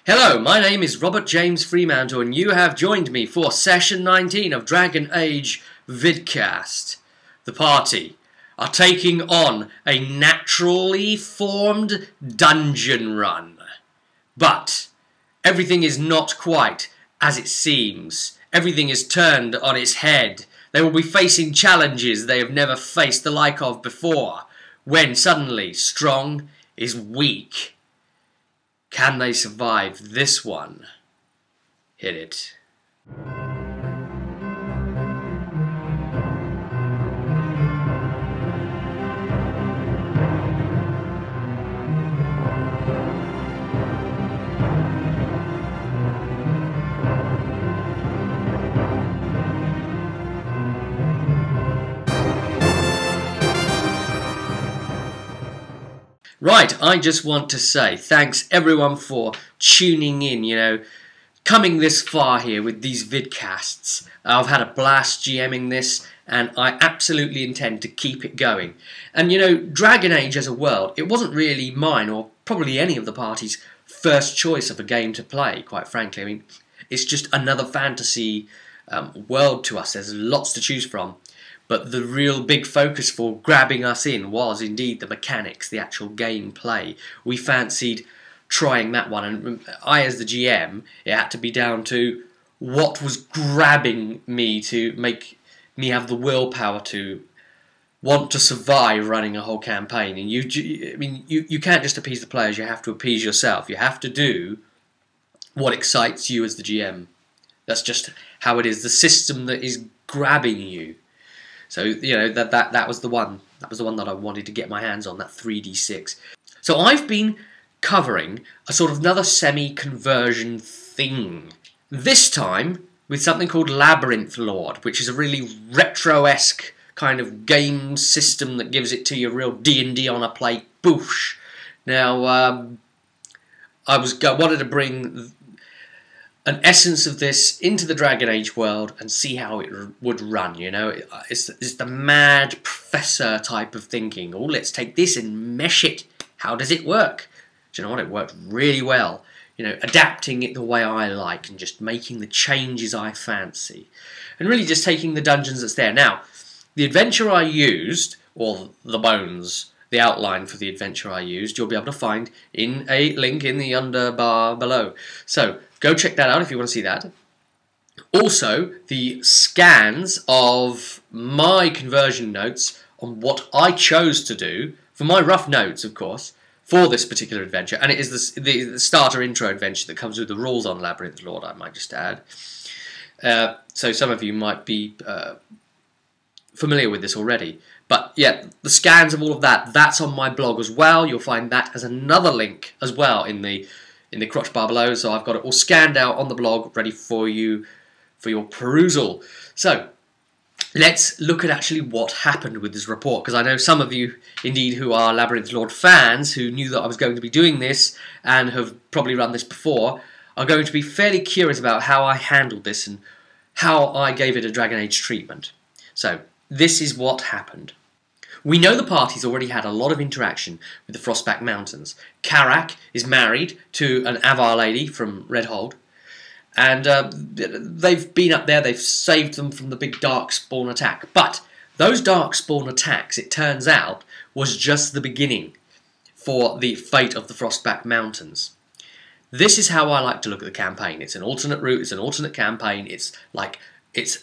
Hello, my name is Robert James Fremantle and you have joined me for session 19 of Dragon Age Vidcast. The party are taking on a naturally formed dungeon run. But everything is not quite as it seems. Everything is turned on its head. They will be facing challenges they have never faced the like of before, when suddenly strong is weak. Can they survive this one? Hit it. Right, I just want to say thanks everyone for tuning in, coming this far here with these vidcasts. I've had a blast GMing this and I absolutely intend to keep it going. And Dragon Age as a world, it wasn't really mine or probably any of the party's first choice of a game to play, quite frankly. I mean, it's just another fantasy world to us. There's lots to choose from. But the real big focus for grabbing us in was indeed the mechanics, the actual gameplay. We fancied trying that one, and I, as the GM, it had to be down to what was grabbing me to make me have the willpower to want to survive running a whole campaign. And you can't just appease the players; you have to appease yourself. You have to do what excites you as the GM. That's just how it is. The system that is grabbing you. So that was the one. That was the one that I wanted to get my hands on, that 3d6. So I've been covering a sort of another semi-conversion thing. This time with something called Labyrinth Lord, which is a really retro-esque kind of game system that gives it to you real D&D on a plate. Boosh. Now I wanted to bring an essence of this into the Dragon Age world and see how it would run, It's the mad professor type of thinking. Oh, let's take this and mesh it. How does it work? Do you know what? It worked really well. Adapting it the way I like and just making the changes I fancy. And really just taking the dungeons that's there. Now, the adventure I used, or the bones, the outline for the adventure I used, you'll be able to find in a link in the underbar below. So, go check that out if you want to see that. Also, the scans of my conversion notes on what I chose to do, for my rough notes, of course, for this particular adventure. And it is the starter intro adventure that comes with the rules on Labyrinth Lord, I might just add. So some of you might be familiar with this already. But yeah, the scans of all of that, that's on my blog as well. You'll find that as another link as well in the crotch bar below. So I've got it all scanned out on the blog, ready for you for your perusal. So let's look at actually what happened with this report, because I know some of you indeed who are Labyrinth Lord fans who knew that I was going to be doing this and have probably run this before are going to be fairly curious about how I handled this and how I gave it a Dragon Age treatment. So this is what happened. We know the party's already had a lot of interaction with the Frostback Mountains. Karak is married to an Avar lady from Redhold, and they've been up there, they've saved them from the big Darkspawn attack. But those Darkspawn attacks, it turns out, was just the beginning for the fate of the Frostback Mountains. This is how I like to look at the campaign. It's an alternate route, it's an alternate campaign, it's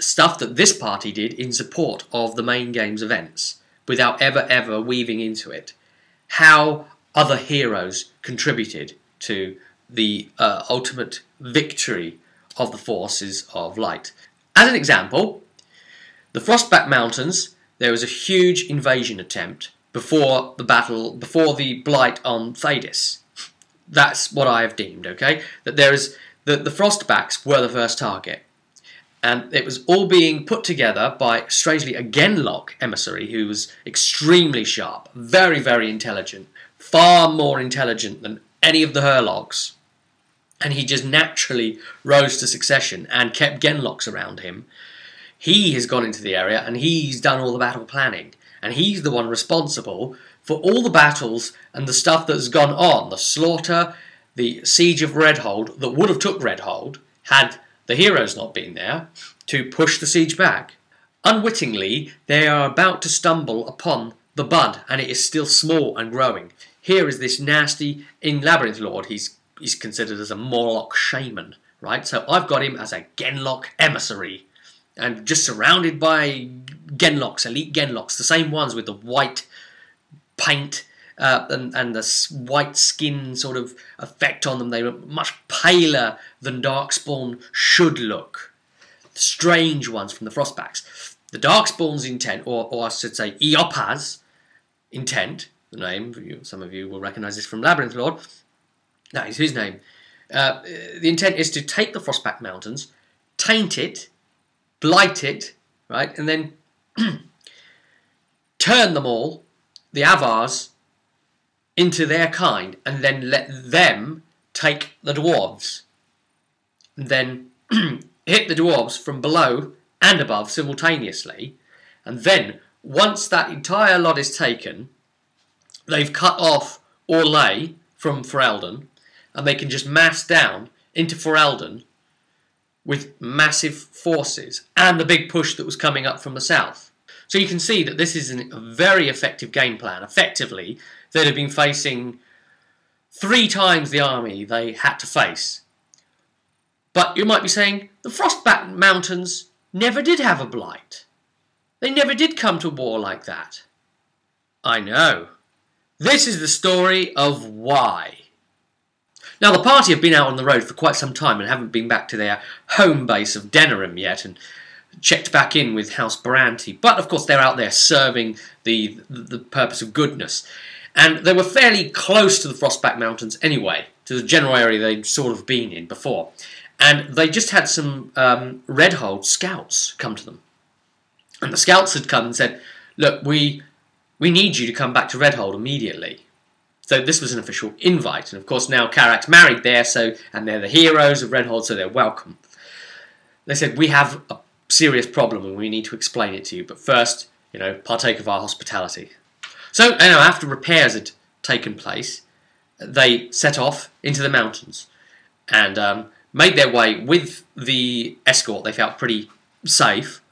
stuff that this party did in support of the main game's events, without ever weaving into it. How other heroes contributed to the ultimate victory of the forces of light. As an example, the Frostback Mountains, there was a huge invasion attempt before the battle, before the blight on Thadis. That's what I have deemed, okay? That there is the Frostbacks were the first target. And it was all being put together by, strangely, a Genlock emissary who was extremely sharp, very, very intelligent, far more intelligent than any of the Herlogs. And he just naturally rose to succession and kept Genlocks around him. He has gone into the area and he's done all the battle planning. And he's the one responsible for all the battles and the stuff that's gone on, the slaughter, the siege of Redhold that would have took Redhold had the heroes not been there to push the siege back. Unwittingly, they are about to stumble upon the bud, and it is still small and growing. Here is this nasty, in Labyrinth Lord, he's considered as a Morlock shaman, right? So I've got him as a Genlock emissary, and just surrounded by Genlocks, elite Genlocks, the same ones with the white paint and the white skin sort of effect on them. They look much paler than Darkspawn should look. Strange ones from the Frostbacks. The Darkspawn's intent, or I should say Eopa's intent, the name, some of you will recognise this from Labyrinth Lord, that is his name. The intent is to take the Frostback Mountains, taint it, blight it, right, and then turn them all, the Avars, into their kind, and then let them take the dwarves. And then hit the dwarves from below and above simultaneously, and then once that entire lot is taken, they've cut off Orlais from Ferelden, and they can just mass down into Ferelden with massive forces and the big push that was coming up from the south. So you can see that this is a very effective game plan. Effectively, they'd have been facing 3 times the army they had to face. But you might be saying, the Frostback Mountains never did have a blight. They never did come to war like that. I know. This is the story of why. Now, the party have been out on the road for quite some time and haven't been back to their home base of Denerim yet and checked back in with House Baranti. But, of course, they're out there serving the purpose of goodness. And they were fairly close to the Frostback Mountains anyway, to the general area they'd sort of been in before. And they just had some Redhold scouts come to them. And the scouts had come and said, look, we need you to come back to Redhold immediately. So this was an official invite. And of course now Karak's married there, and they're the heroes of Redhold, so they're welcome. They said, we have a serious problem and we need to explain it to you. But first, partake of our hospitality. So, after repairs had taken place, they set off into the mountains and made their way with the escort. They felt pretty safe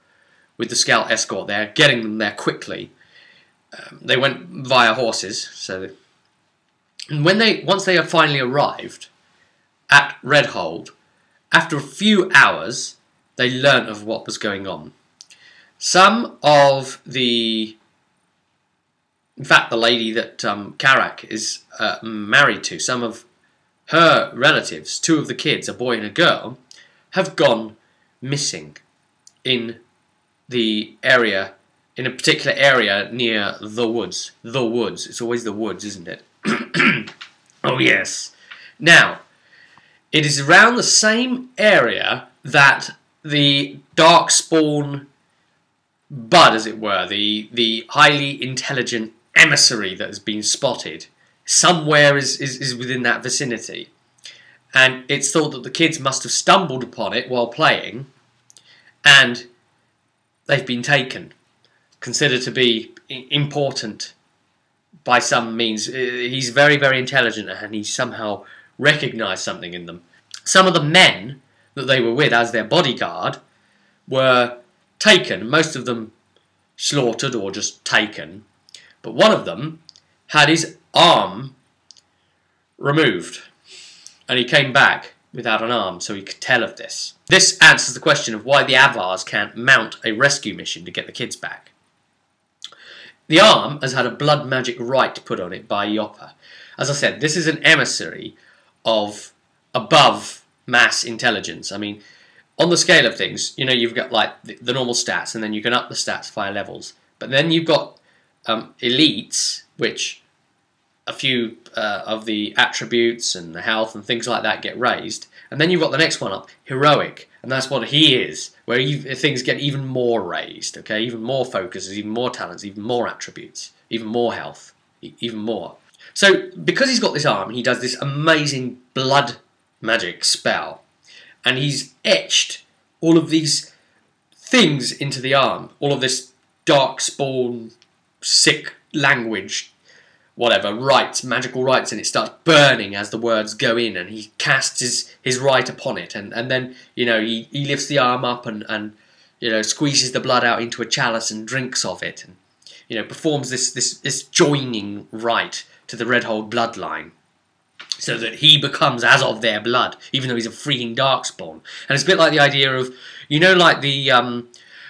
with the scout escort there, getting them there quickly. They went via horses, and once they had finally arrived at Redhold, after a few hours, they learnt of what was going on. In fact, the lady that Karak is married to, some of her relatives, 2 of the kids, a boy and a girl, have gone missing in the area, in a particular area near the woods. The woods. It's always the woods, isn't it? Oh, yes. Now, it is around the same area that the Darkspawn bud, as it were, the highly intelligent emissary that has been spotted, somewhere is within that vicinity. And it's thought that the kids must have stumbled upon it while playing, and they've been taken. Considered to be important by some means. He's very, very intelligent, and he somehow recognised something in them. Some of the men that they were with as their bodyguard were taken, most of them slaughtered or just taken, but one of them had his arm removed, and he came back without an arm, so he could tell of this. This answers the question of why the Avars can't mount a rescue mission to get the kids back. The arm has had a blood magic rite put on it by Eopa. As I said, this is an emissary of above mass intelligence. I mean, on the scale of things, you've got like the normal stats, and then you can up the stats via levels. But then you've got elites, which a few of the attributes and the health and things like that get raised. And then you've got the next one up, heroic, and that's what he is, where things get even more raised, okay? Even more focuses, even more talents, even more attributes, even more health, even more. So, because he's got this arm, he does this amazing blood magic spell, and he's etched all of these things into the arm, all of this Darkspawn sick language, whatever, rites, magical rites, and it starts burning as the words go in, and he casts his rite upon it, and then, you know, he lifts the arm up and you know, squeezes the blood out into a chalice and drinks of it, and, you know, performs this joining rite to the Redhold bloodline, so that he becomes as of their blood, even though he's a freaking Darkspawn. And it's a bit like the idea of, you know, like the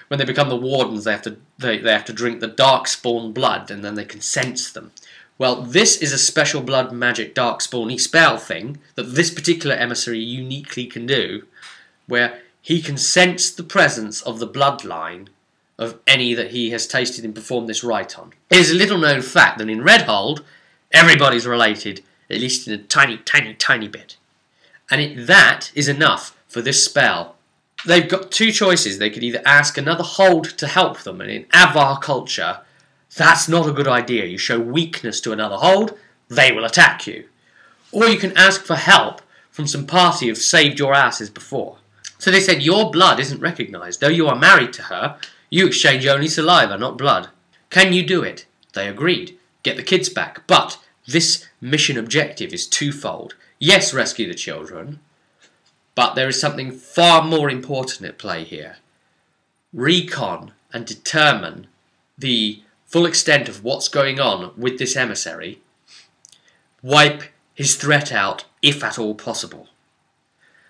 when they become the Wardens, they have to drink the Darkspawn blood, and then they can sense them. Well, this is a special blood magic Darkspawn-y spell thing that this particular emissary uniquely can do, where he can sense the presence of the bloodline of any that he has tasted and performed this rite on. It is a little known fact that in Redhold, everybody's related, at least in a tiny, tiny, tiny bit. And that is enough for this spell. They've got two choices. They could either ask another hold to help them, and in Avar culture, that's not a good idea. You show weakness to another hold, they will attack you. Or you can ask for help from some party who've saved your asses before. So they said, your blood isn't recognised. Though you are married to her, you exchange only saliva, not blood. Can you do it? They agreed. Get the kids back. But this mission objective is twofold. Yes, rescue the children, but there is something far more important at play here. Recon and determine the full extent of what's going on with this emissary. Wipe his threat out, if at all possible.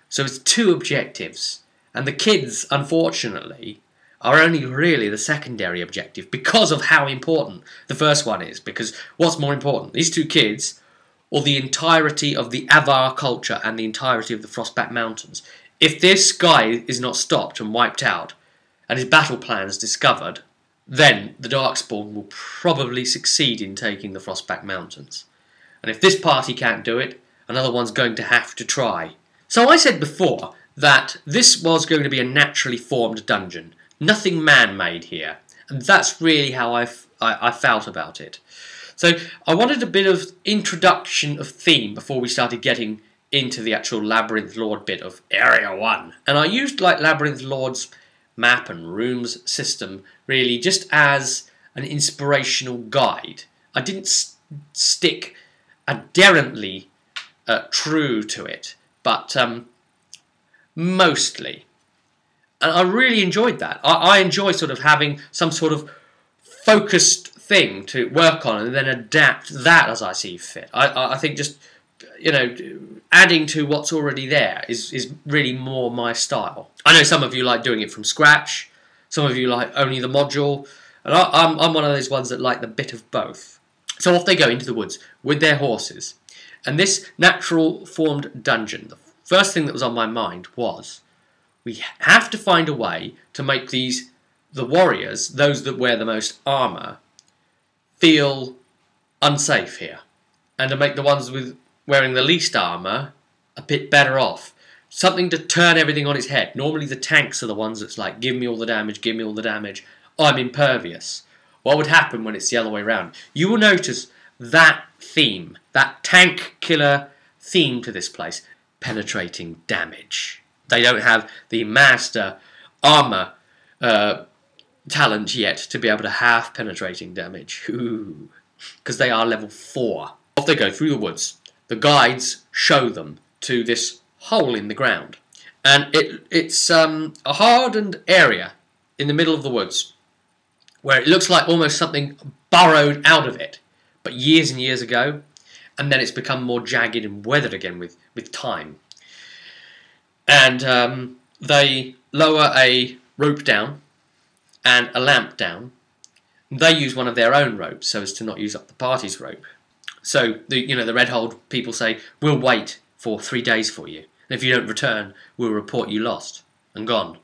So it's two objectives, and the kids, unfortunately, are only really the secondary objective because of how important the first one is. Because what's more important, these two kids, or the entirety of the Avar culture and the entirety of the Frostback Mountains? If this guy is not stopped and wiped out, and his battle plans discovered, then the Darkspawn will probably succeed in taking the Frostback Mountains. And if this party can't do it, another one's going to have to try. So I said before that this was going to be a naturally formed dungeon. Nothing man-made here. And that's really how I felt about it. So I wanted a bit of introduction of theme before we started getting into the actual Labyrinth Lord bit of Area 1. And I used like Labyrinth Lord's map and rooms system really just as an inspirational guide. I didn't stick adherently true to it, but mostly. And I really enjoyed that. I enjoy sort of having some sort of focused thing to work on and then adapt that as I see fit. I think just, you know, adding to what's already there is really more my style. I know some of you like doing it from scratch, some of you like only the module, and I'm one of those ones that like the bit of both. So off they go into the woods with their horses. And this natural formed dungeon, the first thing that was on my mind was, we have to find a way to make the warriors, those that wear the most armour, feel unsafe here. And to make the ones wearing the least armour a bit better off. Something to turn everything on its head. Normally the tanks are the ones that's like, give me all the damage, give me all the damage. I'm impervious. What would happen when it's the other way around? You will notice that theme, that tank killer theme to this place. Penetrating damage. They don't have the master armour talent yet to be able to have penetrating damage. Because they are level 4. Off they go through the woods. The guides show them to this hole in the ground. And it's a hardened area in the middle of the woods where it looks like almost something burrowed out of it, but years and years ago, and then it's become more jagged and weathered again with time. And they lower a rope down and a lamp down. They use one of their own ropes so as to not use up the party's rope. So the Redhold people say, we'll wait for 3 days for you. And if you don't return, we'll report you lost and gone.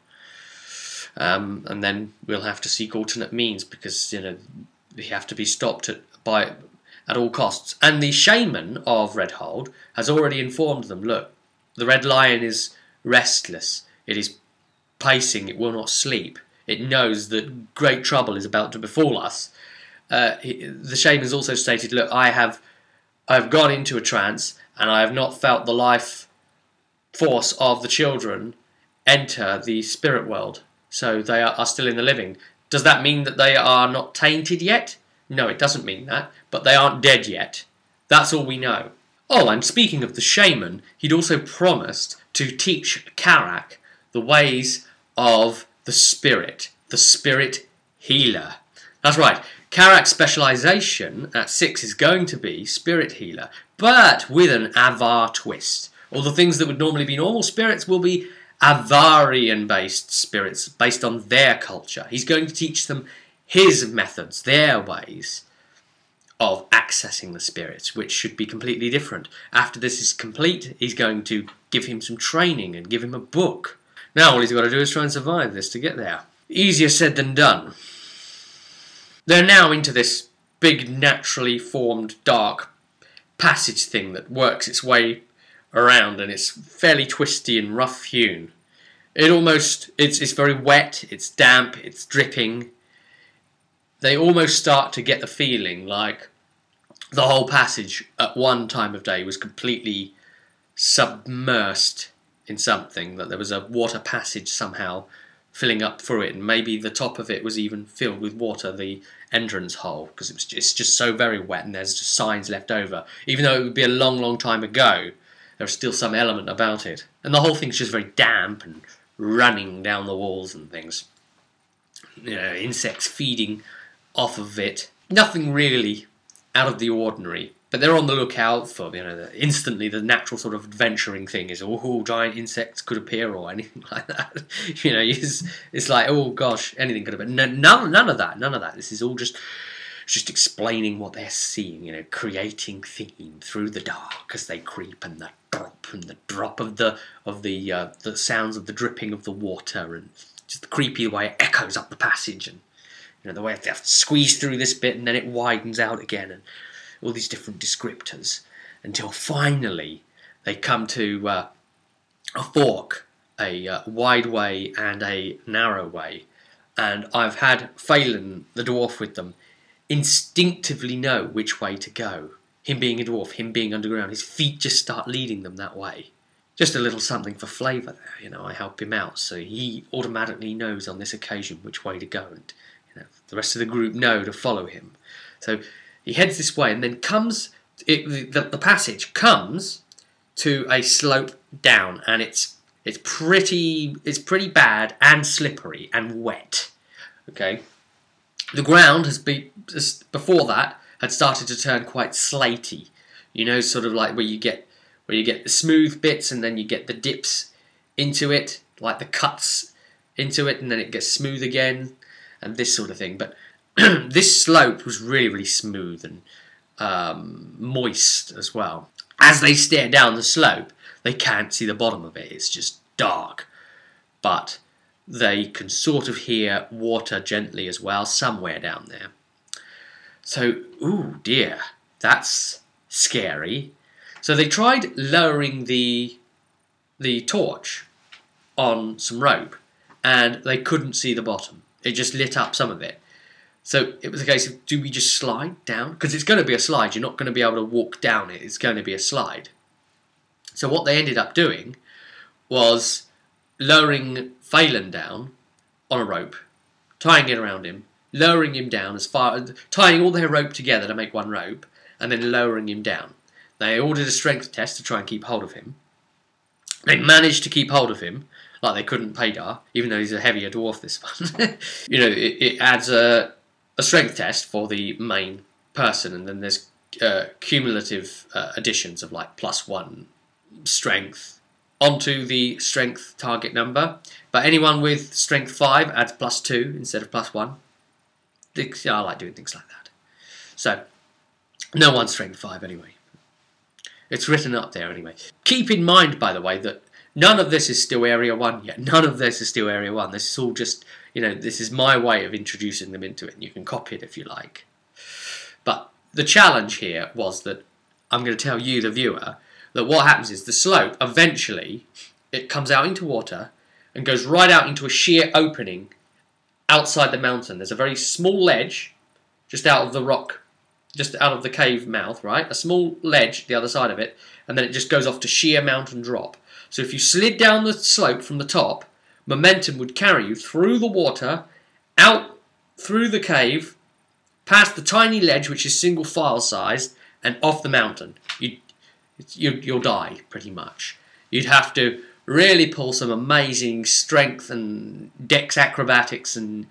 And then we'll have to seek alternate means because, you know, we have to be stopped at all costs. And the shaman of Redhold has already informed them, look, the Red Lion is restless. It is pacing. It will not sleep. It knows that great trouble is about to befall us. The shaman has also stated, look, I've gone into a trance and I have not felt the life force of the children enter the spirit world. So they are still in the living. Does that mean that they are not tainted yet? No, it doesn't mean that, but they aren't dead yet. That's all we know. Oh, and speaking of the shaman, he'd also promised to teach Karak the ways of the spirit healer. That's right, Karak's specialisation at 6 is going to be spirit healer, but with an Avar twist. All the things that would normally be normal spirits will be Avarian-based spirits, based on their culture. He's going to teach them his methods, their ways of accessing the spirits, which should be completely different. After this is complete, he's going to give him some training and give him a book. Now all he's got to do is try and survive this to get there. Easier said than done. They're now into this big naturally formed dark passage thing that works its way around, and it's fairly twisty and rough hewn. It's very wet, it's damp, it's dripping. They almost start to get the feeling like the whole passage at one time of day was completely submersed in something, that there was a water passage somehow filling up through it, and maybe the top of it was even filled with water, the entrance hole, because it's just so very wet and there's just signs left over. Even though it would be a long, long time ago, there's still some element about it. And the whole thing's just very damp and running down the walls and things. You know, insects feeding off of it. Nothing really out of the ordinary. But they're on the lookout for, you know, instantly the natural sort of adventuring thing is, oh, giant insects could appear or anything like that. You know, it's like, oh gosh, anything could have been. None of that. This is all just explaining what they're seeing, you know, creating theme through the dark as they creep, and the drop of the sounds of the dripping of the water, and just the creepy way it echoes up the passage, and you know the way they have to squeeze through this bit and then it widens out again, and all these different descriptors, until finally they come to a fork, a wide way and a narrow way, and I've had Phelan, the dwarf, with them, instinctively know which way to go. Him being a dwarf, him being underground, his feet just start leading them that way. Just a little something for flavour there, you know, I help him out, so he automatically knows on this occasion which way to go, and you know, the rest of the group know to follow him. So he heads this way, and then the passage comes to a slope down, and it's pretty bad and slippery and wet. Okay, the ground before that had started to turn quite slaty. You know, sort of like where you get the smooth bits and then you get the dips into it, like the cuts into it, and then it gets smooth again, and this sort of thing. But this slope was really, really smooth and moist as well. As they stare down the slope, they can't see the bottom of it. It's just dark. But they can sort of hear water gently as well, somewhere down there. So, ooh dear, that's scary. So they tried lowering the torch on some rope, and they couldn't see the bottom. It just lit up some of it. So it was a case of, do we just slide down? Because it's going to be a slide. You're not going to be able to walk down it. It's going to be a slide. So what they ended up doing was lowering Phelan down on a rope, tying it around him, lowering him down tying all their rope together to make one rope, and then lowering him down. They ordered a strength test to try and keep hold of him. They managed to keep hold of him, like they couldn't Paydar, even though he's a heavier dwarf, this one. You know, it adds a strength test for the main person, and then there's cumulative additions of like +1 strength onto the strength target number. But anyone with strength 5 adds +2 instead of +1. I like doing things like that. So, no one's strength 5 anyway. It's written up there anyway. Keep in mind, by the way, that none of this is still Area 1 yet. None of this is still Area 1. This is all just, you know, this is my way of introducing them into it, and you can copy it if you like. But the challenge here was that I'm going to tell you, the viewer, that what happens is the slope, eventually, it comes out into water and goes right out into a sheer opening outside the mountain. There's a very small ledge just out of the rock, just out of the cave mouth, right? A small ledge, the other side of it, and then it just goes off to sheer mountain drop. So if you slid down the slope from the top, momentum would carry you through the water, out through the cave, past the tiny ledge, which is single file sized, and off the mountain. You'll die, pretty much. You'd have to really pull some amazing strength and dex acrobatics, and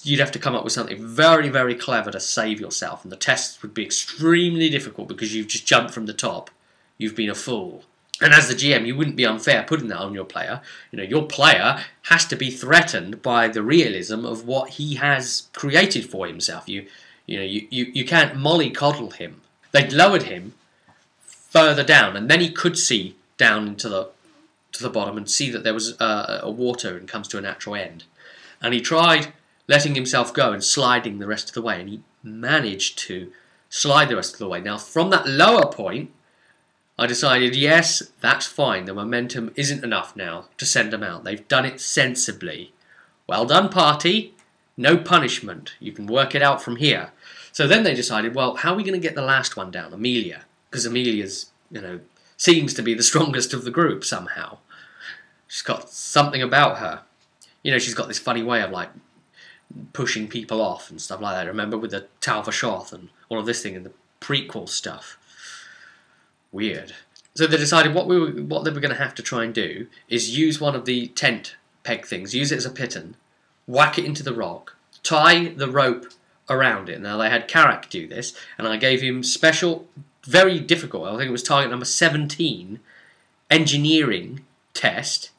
you'd have to come up with something very, very clever to save yourself. And the tests would be extremely difficult because you've just jumped from the top. You've been a fool. And as the GM, you wouldn't be unfair putting that on your player. You know, your player has to be threatened by the realism of what he has created for himself. You can't mollycoddle him. They'd lowered him further down, and then he could see down into the bottom and see that there was a water and comes to a natural end. And he tried letting himself go and sliding the rest of the way, and he managed to slide the rest of the way. Now, from that lower point, I decided, yes, that's fine. The momentum isn't enough now to send them out. They've done it sensibly. Well done, party. No punishment. You can work it out from here. So then they decided, well, how are we going to get the last one down? Amelia. Because Amelia's, seems to be the strongest of the group somehow. She's got something about her. She's got this funny way of, pushing people off and stuff like that. Remember with the Talvashoth and all of this thing and the prequel stuff. Weird. So they decided what they were going to have to try and do is use one of the tent peg things, use it as a piton, whack it into the rock, tie the rope around it. Now they had Karak do this, and I gave him special, very difficult, I think it was target number 17, engineering test,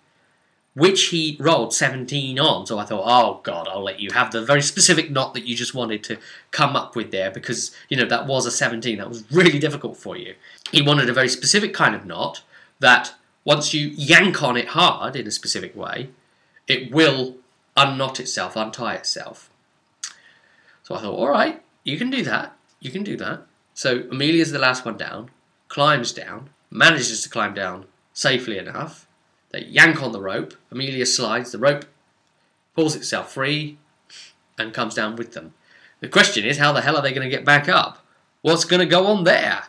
which he rolled 17 on. So I thought, oh God, I'll let you have the very specific knot that you just wanted to come up with there, because, that was a 17. That was really difficult for you. He wanted a very specific kind of knot that once you yank on it hard in a specific way, it will unknot itself, untie itself. So I thought, all right, you can do that. You can do that. So Amelia's the last one down, climbs down, manages to climb down safely enough. They yank on the rope. Amelia slides. The rope pulls itself free and comes down with them. The question is, how the hell are they going to get back up? What's going to go on there?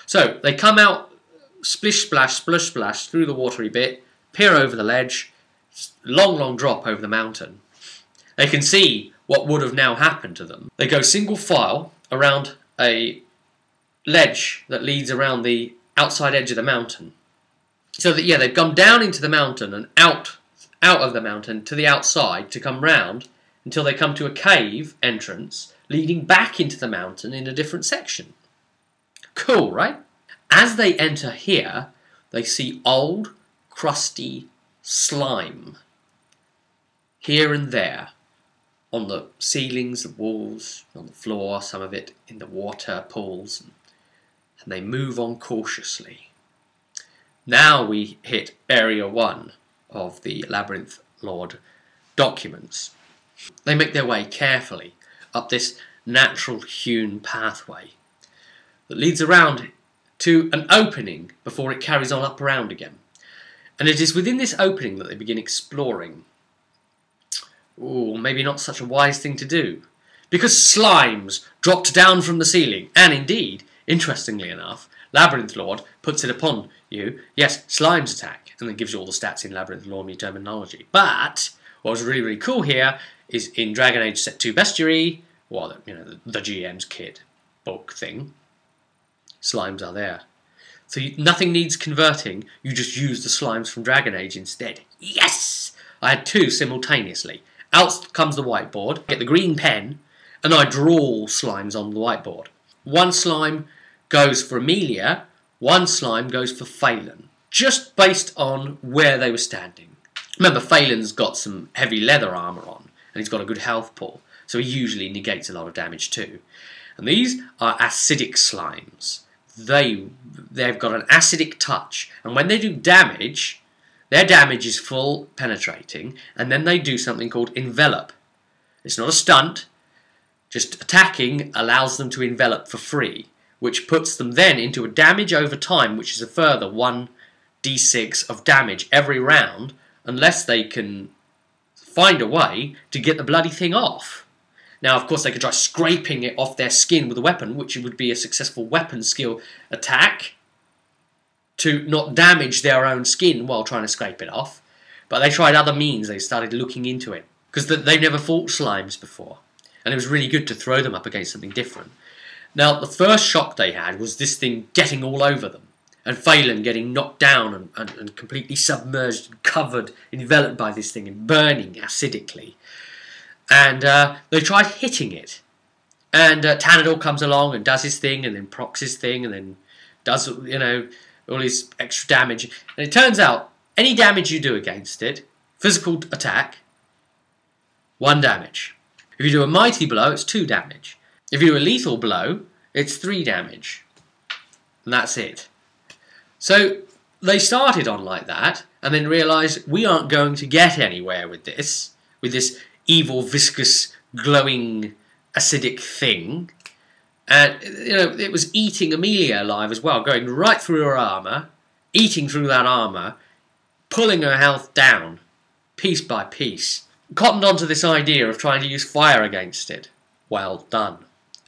So they come out, splish splash, splush splash through the watery bit, peer over the ledge, long, long drop over the mountain. They can see what would have now happened to them. They go single file around a ledge that leads around the outside edge of the mountain. So that, yeah, they've gone down into the mountain and out of the mountain to the outside to come round until they come to a cave entrance leading back into the mountain in a different section. Cool, right? As they enter here, they see old, crusty slime here and there on the ceilings, the walls, on the floor, some of it in the water pools, and they move on cautiously. Now we hit Area 1 of the Labyrinth Lord documents. They make their way carefully up this natural hewn pathway that leads around to an opening before it carries on up around again. And it is within this opening that they begin exploring. Ooh, maybe not such a wise thing to do, because slimes dropped down from the ceiling, and indeed, interestingly enough, Labyrinth Lord puts it upon you. Yes, slimes attack, and then gives you all the stats in Labyrinth Lord terminology. But what was really, really cool here is in Dragon Age Set 2 Bestiary, or the GM's kit book thing, slimes are there. So nothing needs converting, you just use the slimes from Dragon Age instead. Yes! I had two simultaneously. Out comes the whiteboard, get the green pen, and I draw slimes on the whiteboard. One slime goes for Amelia, one slime goes for Phelan, just based on where they were standing. Remember, Phelan's got some heavy leather armour on, and he's got a good health pool, so he usually negates a lot of damage too. And these are acidic slimes. They've got an acidic touch, and when they do damage, their damage is full penetrating, and then they do something called envelop. It's not a stunt, just attacking allows them to envelop for free, which puts them then into a damage over time, which is a further 1d6 of damage every round, unless they can find a way to get the bloody thing off. Now, of course, they could try scraping it off their skin with a weapon, which would be a successful weapon skill attack, to not damage their own skin while trying to scrape it off. But they tried other means. They started looking into it, because they've never fought slimes before. and it was really good to throw them up against something different. Now, the first shock they had was this thing getting all over them, and Phelan getting knocked down and completely submerged and covered, enveloped by this thing and burning acidically. And they tried hitting it. And Tanador comes along and does his thing, and then procs his thing, and then does, you know, all his extra damage. And it turns out, any damage you do against it, physical attack, 1 damage. If you do a mighty blow, it's 2 damage. If you do a lethal blow, it's 3 damage. And that's it. So they started on like that, and then realised we aren't going to get anywhere with this evil, viscous, glowing, acidic thing. And, you know, it was eating Amelia alive as well, going right through her armour, eating through that armour, pulling her health down, piece by piece. Cottoned onto this idea of trying to use fire against it. Well done.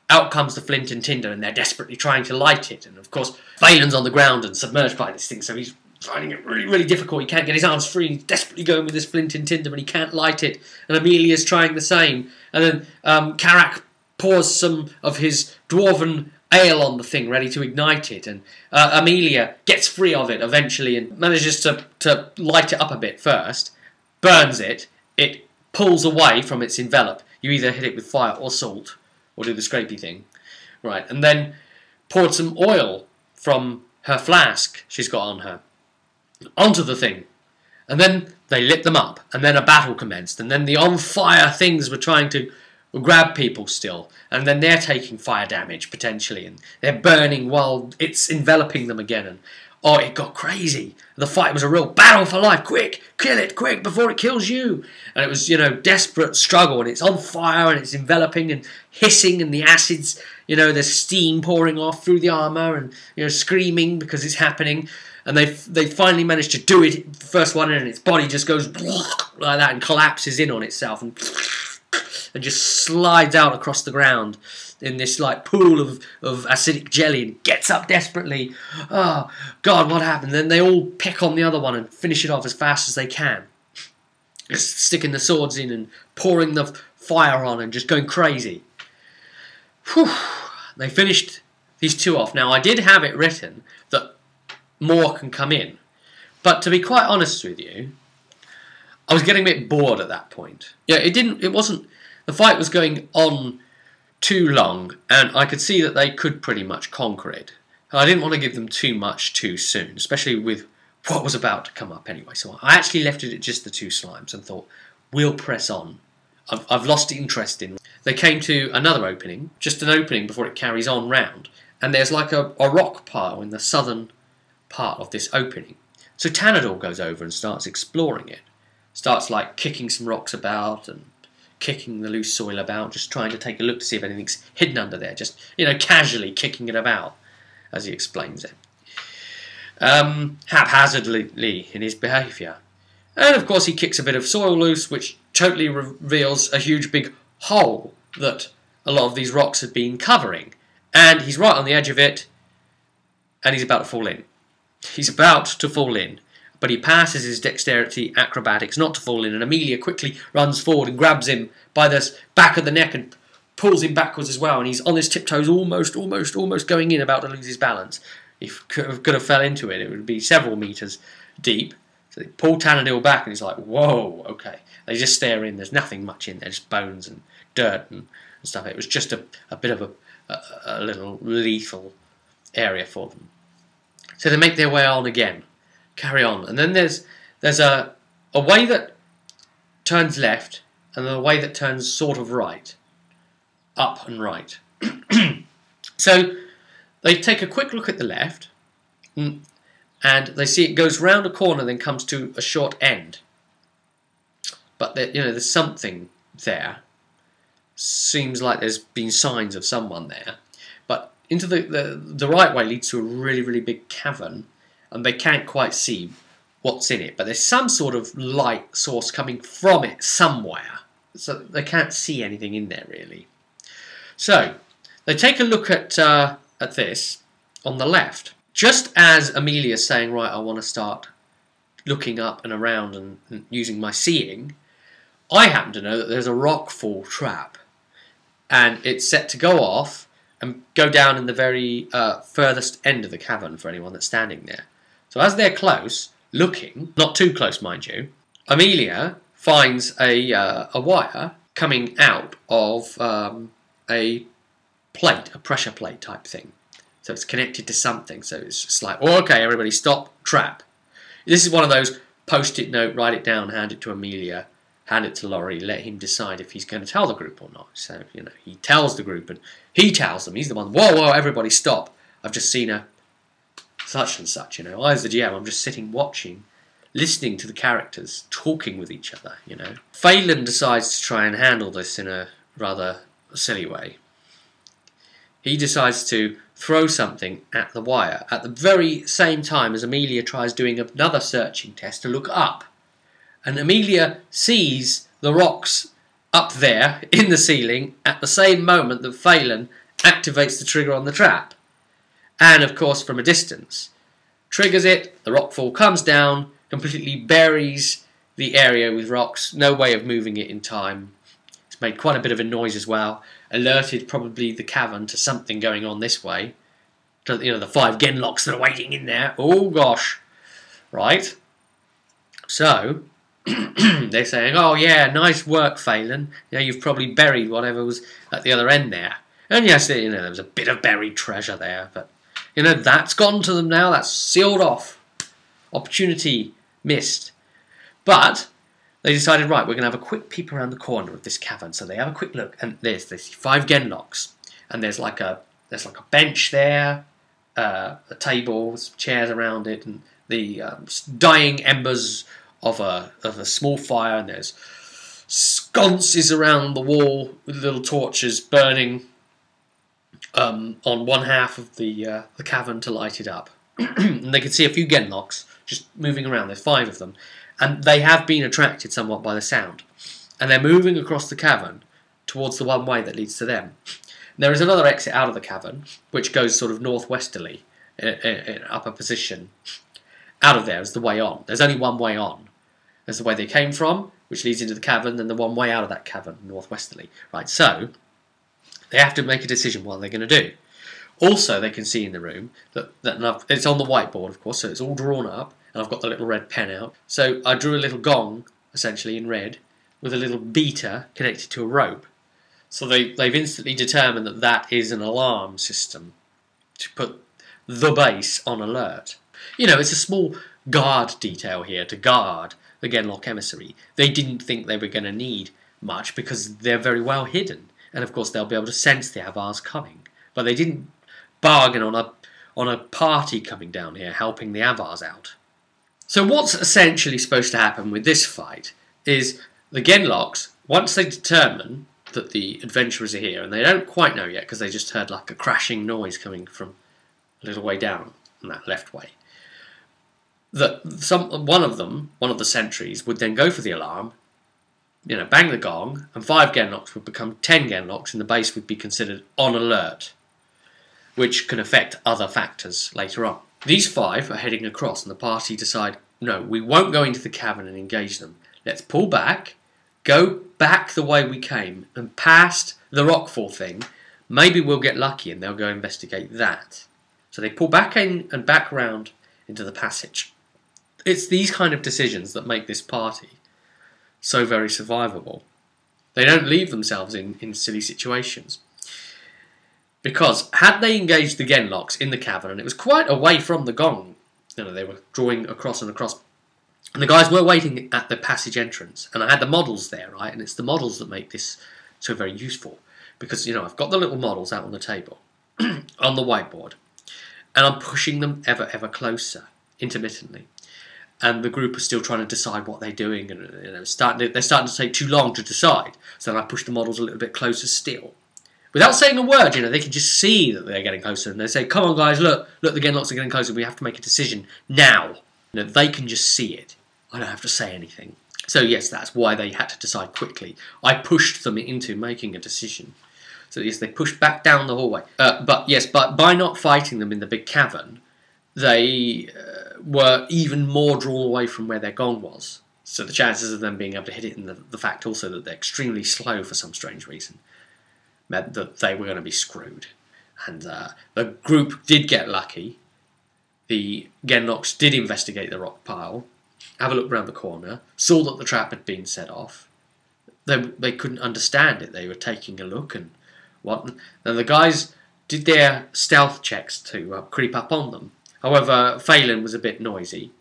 Out comes the flint and tinder, and they're desperately trying to light it. And, of course, Phelan's on the ground and submerged by this thing, so he's finding it really, really difficult. He can't get his arms free. He's desperately going with this flint and tinder, but he can't light it. And Amelia's trying the same. And then Karak pours some of his dwarven ale on the thing, ready to ignite it. And Amelia gets free of it eventually and manages to light it up a bit first. Burns it. It pulls away from its envelope. You either hit it with fire or salt, or do the scrapey thing. Right, and then poured some oil from her flask she's got on her onto the thing. And then they lit them up, and then a battle commenced, and then the on-fire things were trying to grab people still, and then they're taking fire damage, potentially, and they're burning while it's enveloping them again, and oh, it got crazy. The fight was a real battle for life. Quick, kill it, quick, before it kills you. And it was, you know, desperate struggle, and it's on fire, and it's enveloping and hissing, and the acids, you know, there's steam pouring off through the armour, and, you know, screaming because it's happening. And they finally managed to do it, the first one, and its body just goes like that and collapses in on itself and just slides out across the ground in this like pool of acidic jelly and gets up desperately. Oh, God, what happened? Then they all pick on the other one and finish it off as fast as they can. Just sticking the swords in and pouring the fire on and just going crazy. Whew. They finished these two off. Now, I did have it written that more can come in. But to be quite honest with you, I was getting a bit bored at that point. Yeah, it wasn't, the fight was going on too long, and I could see that they could pretty much conquer it. I didn't want to give them too much too soon, especially with what was about to come up anyway. So I actually left it at just the 2 slimes and thought, we'll press on. I've lost interest in. They came to another opening, just an opening before it carries on round, and there's like a rock pile in the southern part of this opening. So Tanador goes over and starts exploring it. Starts like kicking some rocks about and kicking the loose soil about, just trying to take a look to see if anything's hidden under there, just, you know, casually kicking it about, as he explains it. Haphazardly in his behaviour. And of course he kicks a bit of soil loose, which totally reveals a huge big hole that a lot of these rocks had been covering. And he's right on the edge of it, and he's about to fall in. He's about to fall in, but he passes his dexterity acrobatics not to fall in, and Amelia quickly runs forward and grabs him by the back of the neck and pulls him backwards as well, and he's on his tiptoes, almost going in, about to lose his balance. If he could have fell into it, it would be several metres deep. So they pull Tanadil back, and he's like, whoa, okay. They just stare in, there's nothing much in there, just bones and dirt and stuff. It was just a bit of a little lethal area for them. So they make their way on again, carry on, and then there's a way that turns left and a way that turns sort of right, up and right. So they take a quick look at the left, and they see it goes round a corner, then comes to a short end. But there's something there. Seems like there's been signs of someone there, but into the right way leads to a really, really big cavern, and they can't quite see what's in it, but there's some sort of light source coming from it somewhere, so they can't see anything in there really. So they take a look at this on the left, just as Amelia's saying, right, I want to start looking up and around and using my seeing. I happen to know that there's a rockfall trap and it's set to go off and go down in the very furthest end of the cavern for anyone that's standing there. So as they're close, looking, not too close mind you, Amelia finds a wire coming out of a plate, a pressure plate type thing. So it's connected to something, so it's just like, oh, okay, everybody stop, trap. This is one of those post-it note, write it down, hand it to Amelia, hand it to Laurie, let him decide if he's going to tell the group or not. So, you know, he tells the group, and he tells them, he's the one, whoa, everybody stop, I've just seen a such and such, you know. I, as the GM, I'm just sitting watching, listening to the characters, talking with each other, you know. Phelan decides to try and handle this in a rather silly way. He decides to throw something at the wire at the very same time as Amelia tries doing another searching test to look up. And Amelia sees the rocks up there in the ceiling at the same moment that Phelan activates the trigger on the trap. And of course from a distance. Triggers it, the rockfall comes down, completely buries the area with rocks, no way of moving it in time. It's made quite a bit of a noise as well. Alerted probably the cavern to something going on this way. To, you know, the 5 genlocks that are waiting in there. Oh gosh. Right. So, they're saying, oh yeah, nice work, Phelan. You know, you've probably buried whatever was at the other end there. And yes, you know, there was a bit of buried treasure there, but, you know, that's gone to them now. That's sealed off. Opportunity missed. But they decided, right, we're going to have a quick peep around the corner of this cavern. So they have a quick look, and there's 5 genlocks, and there's like a bench there, a table with some chairs around it, and the dying embers of a small fire, and there's sconces around the wall with little torches burning on one half of the cavern to light it up. And they can see a few genlocks just moving around. There's 5 of them. And they have been attracted somewhat by the sound. And they're moving across the cavern towards the one way that leads to them. There is another exit out of the cavern, which goes sort of northwesterly, in upper position. Out of there is the way on. There's only one way on. There's the way they came from, which leads into the cavern, then the one way out of that cavern, northwesterly. Right, so they have to make a decision what they're going to do. Also, they can see in the room that it's on the whiteboard, of course, so it's all drawn up. And I've got the little red pen out. So I drew a little gong, essentially in red, with a little beater connected to a rope. So they've instantly determined that that is an alarm system to put the base on alert. You know, it's a small guard detail here to guard the Genlock emissary. They didn't think they were going to need much because they're very well hidden. And of course they'll be able to sense the Avars coming. But they didn't bargain on a party coming down here helping the Avars out. So what's essentially supposed to happen with this fight is the Genlocks, once they determine that the adventurers are here, and they don't quite know yet because they just heard like a crashing noise coming from a little way down on that left way, that one of the sentries would then go for the alarm, you know, bang the gong, and 5 Genlocks would become 10 Genlocks, and the base would be considered on alert, which can affect other factors later on. These 5 are heading across, and the party decide, no, we won't go into the cavern and engage them. Let's pull back, go back the way we came, and past the rockfall thing. Maybe we'll get lucky and they'll go investigate that. So they pull back in and back round into the passage. It's these kind of decisions that make this party so very survivable. They don't leave themselves in silly situations. Because had they engaged the Genlocks in the cavern, and it was quite away from the gong, you know, they were drawing across and across, and the guys were waiting at the passage entrance, and I had the models there, right, and it's the models that make this so very useful, because, you know, I've got the little models out on the table, on the whiteboard, and I'm pushing them ever closer, intermittently, and the group are still trying to decide what they're doing, and you know, they're starting to take too long to decide, so then I push the models a little bit closer still. Without saying a word, you know, they can just see that they're getting closer, and they say, come on guys, look, the Genlocks are getting closer, we have to make a decision now. You know, they can just see it. I don't have to say anything. So yes, that's why they had to decide quickly. I pushed them into making a decision. So yes, they pushed back down the hallway. But by not fighting them in the big cavern, they were even more drawn away from where their gong was. So the chances of them being able to hit it, and the fact also that they're extremely slow for some strange reason, meant that they were going to be screwed. And the group did get lucky. The Genlocks did investigate the rock pile, have a look round the corner, saw that the trap had been set off. They couldn't understand it. They were taking a look and what. Then the guys did their stealth checks to creep up on them. However, Phelan was a bit noisy,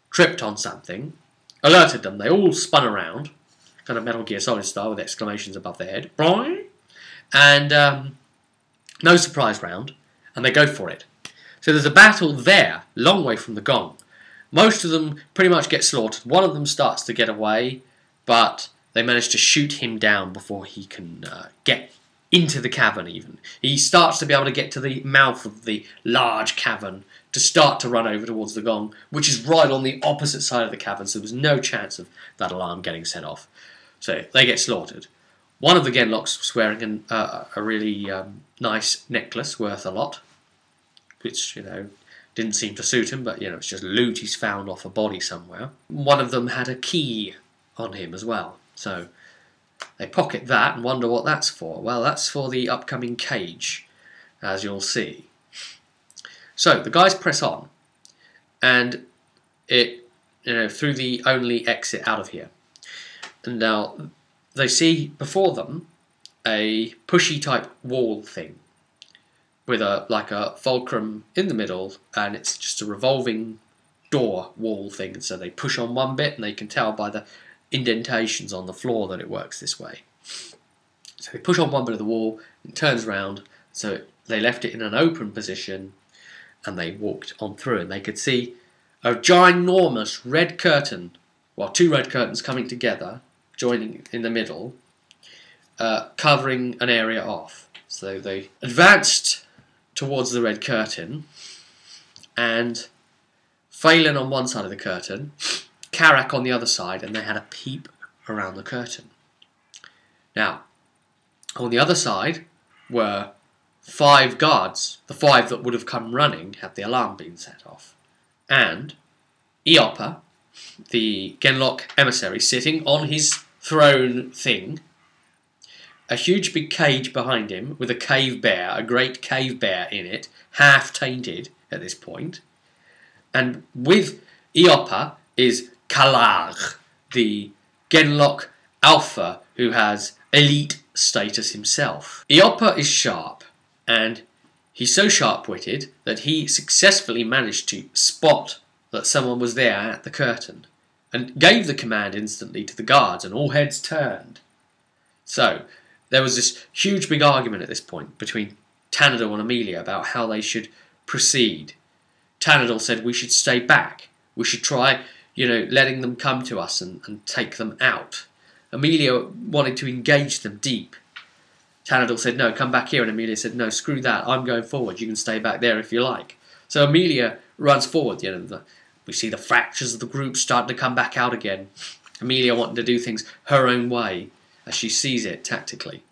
tripped on something, alerted them. They all spun around, kind of Metal Gear Solid style with exclamations above their head. And no surprise round, and they go for it. So there's a battle there, long way from the gong. Most of them pretty much get slaughtered. One of them starts to get away, but they manage to shoot him down before he can get into the cavern even. He starts to be able to get to the mouth of the large cavern to start to run over towards the gong, which is right on the opposite side of the cavern, so there was no chance of that alarm getting set off. So they get slaughtered. One of the Genlocks was wearing a really nice necklace worth a lot, which, didn't seem to suit him, but, it's just loot he's found off a body somewhere. One of them had a key on him as well, so they pocket that and wonder what that's for. Well, that's for the upcoming cage, as you'll see. So, the guys press on, and through the only exit out of here. And now, they see before them a pushy type wall thing, with a fulcrum in the middle, and it's just a revolving door wall thing. And so they push on one bit, and they can tell by the indentations on the floor that it works this way. So they push on one bit of the wall, it turns around, so they left it in an open position, and they walked on through, and they could see a ginormous red curtain, well, two red curtains coming together, joining in the middle, covering an area off. So they advanced towards the red curtain, and Phelan on one side of the curtain, Karak on the other side, and they had a peep around the curtain. Now, on the other side were 5 guards, the 5 that would have come running had the alarm been set off, and Eopa, the Genlock emissary, sitting on his throne thing, a huge big cage behind him with a cave bear, a great cave bear in it, half tainted at this point. And with Eopa is Kalag, the Genlock Alpha, who has elite status himself. Eopa is sharp, and he's so sharp-witted that he successfully managed to spot that someone was there at the curtain, and gave the command instantly to the guards, and all heads turned. So, there was this huge big argument at this point between Tanador and Amelia about how they should proceed. Tanador said we should stay back. We should try, letting them come to us and take them out. Amelia wanted to engage them deep. Tanador said, no, come back here. And Amelia said, no, screw that. I'm going forward. You can stay back there if you like. So Amelia runs forward. We see the fractures of the group starting to come back out again. Amelia wanting to do things her own way, as she sees it tactically.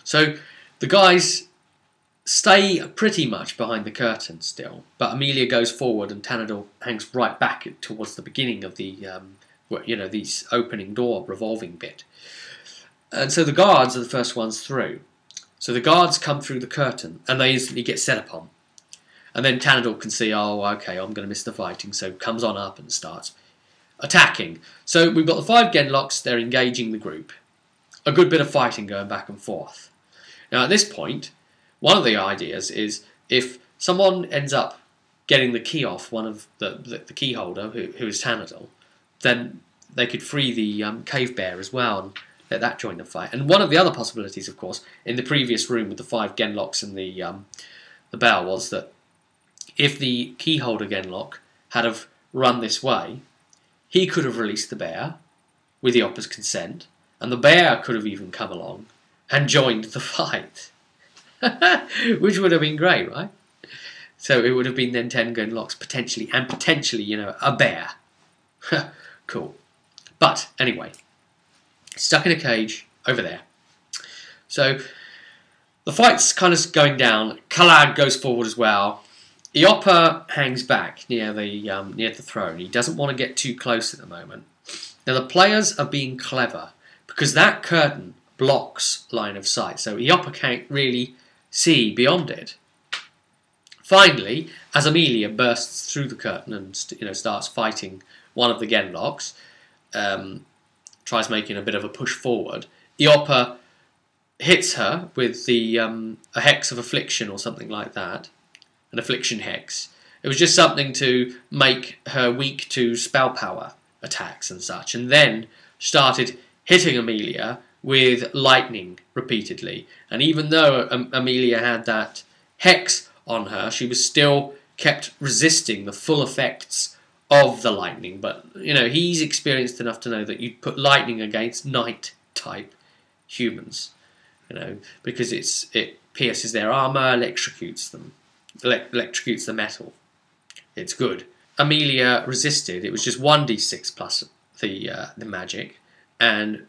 So the guys stay pretty much behind the curtain still, but Amelia goes forward and Tanador hangs right back towards the beginning of the, these opening door revolving bit. And so the guards are the first ones through. So the guards come through the curtain and they instantly get set upon. And then Tanador can see, oh, okay, I'm going to miss the fighting, so comes on up and starts attacking. So we've got the 5 Genlocks, they're engaging the group. A good bit of fighting going back and forth. Now at this point, one of the ideas is if someone ends up getting the key off one of the key holder, who is Tanador, then they could free the cave bear as well and let that join the fight. And one of the other possibilities, of course, in the previous room with the 5 Genlocks and the bell was that if the key holder Genlock had have run this way, he could have released the bear with Eopa's consent, and the bear could have even come along and joined the fight. Which would have been great, right? So it would have been then 10 Genlocks potentially, and potentially, a bear. Cool. But, anyway, stuck in a cage over there. So, the fight's kind of going down. Kalag goes forward as well. Eopa hangs back near the throne. He doesn't want to get too close at the moment. Now the players are being clever because that curtain blocks line of sight, so Eopa can't really see beyond it. Finally, as Amelia bursts through the curtain and starts fighting one of the Genlocks, tries making a bit of a push forward, Eopa hits her with a hex of affliction or something like that, an affliction hex. It was just something to make her weak to spell power attacks and such, and then started hitting Amelia with lightning repeatedly. And even though Amelia had that hex on her, she was still kept resisting the full effects of the lightning. But he's experienced enough to know that you'd put lightning against knight type humans, because it pierces their armor, electrocutes them, electrocutes the metal. It's good. Amelia resisted. It was just 1d6 plus the magic, and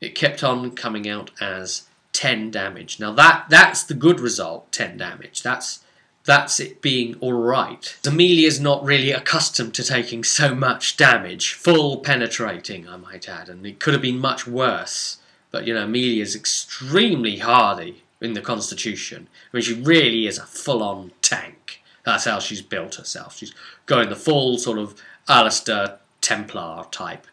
it kept on coming out as 10 damage. Now that's the good result, 10 damage. That's it being alright. Amelia's not really accustomed to taking so much damage. Full penetrating, I might add, and it could have been much worse. But Amelia's extremely hardy in the Constitution. I mean, she really is a full-on tank. That's how she's built herself. She's going the full sort of Alistair Templar type.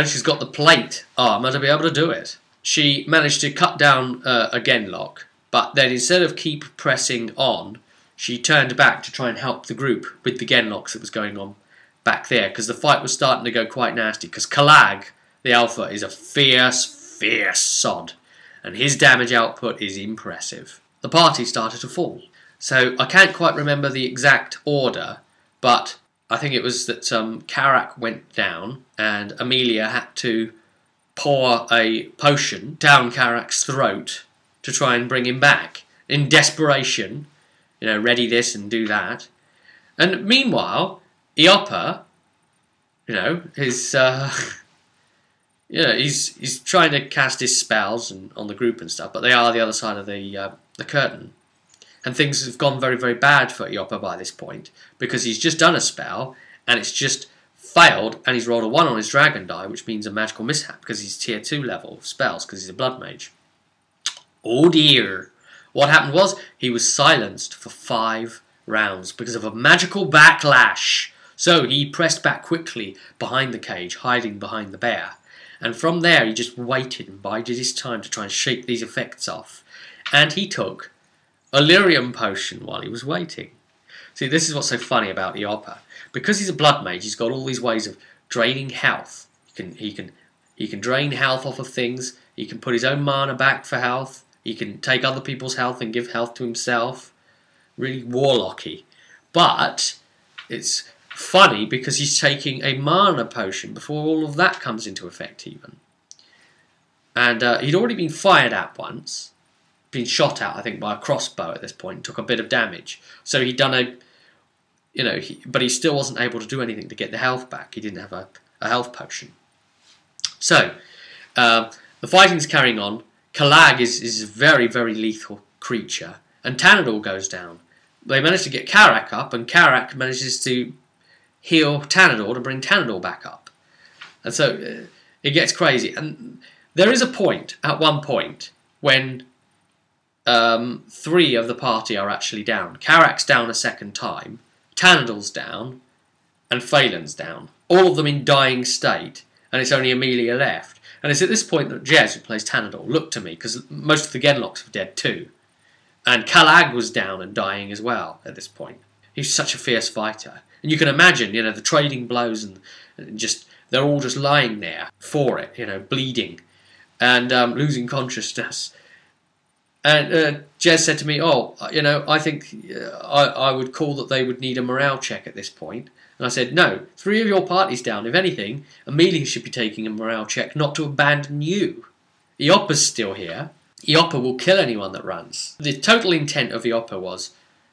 She's got the plate armour to be able to do it. She managed to cut down a Genlock, but then instead of keep pressing on, she turned back to try and help the group with the Genlocks that was going on back there, because the fight was starting to go quite nasty, because Kalag, the Alpha, is a fierce sod, and his damage output is impressive. The party started to fall. So I can't quite remember the exact order, but I think it was that Karak went down and Amelia had to pour a potion down Karak's throat to try and bring him back. In desperation, ready this and do that. And meanwhile, Eopa, is he's trying to cast his spells on the group and stuff, but they are the other side of the curtain. And things have gone very, very bad for Eopa by this point, because he's just done a spell, and it's just failed, and he's rolled a 1 on his dragon die, which means a magical mishap, because he's tier 2 level spells, because he's a blood mage. Oh dear! What happened was, he was silenced for 5 rounds, because of a magical backlash. So he pressed back quickly behind the cage, hiding behind the bear. And from there, he just waited and bided his time to try and shake these effects off. And he took a lyrium potion while he was waiting. See, this is what's so funny about Eopa. Because he's a blood mage, he's got all these ways of draining health. He can drain health off of things. He can put his own mana back for health. He can take other people's health and give health to himself. Really warlocky. But it's funny because he's taking a mana potion before all of that comes into effect even. And he'd already been fired at once. Been shot at, I think, by a crossbow at this point, took a bit of damage. So he'd done but he still wasn't able to do anything to get the health back. He didn't have a health potion. So, the fighting's carrying on. Kalag is a very, very lethal creature. And Tanador goes down. They manage to get Karak up, and Karak manages to heal Tanador to bring Tanador back up. And so, it gets crazy. And there is a point, at one point, when 3 of the party are actually down. Karak's down a second time, Tanador's down, and Phelan's down. All of them in dying state, and it's only Amelia left. And it's at this point that Jez, who plays Tanador, looked to me, because most of the Genlocks were dead too. And Kalag was down and dying as well at this point. He's such a fierce fighter. And you can imagine, the trading blows and just, they're all just lying there for it, bleeding and losing consciousness. And Jez said to me, I think I would call that they would need a morale check at this point. And I said, no, 3 of your party's down. If anything, Amelia should be taking a morale check not to abandon you. Eopa's still here. Eopa will kill anyone that runs. The total intent of Eopa was,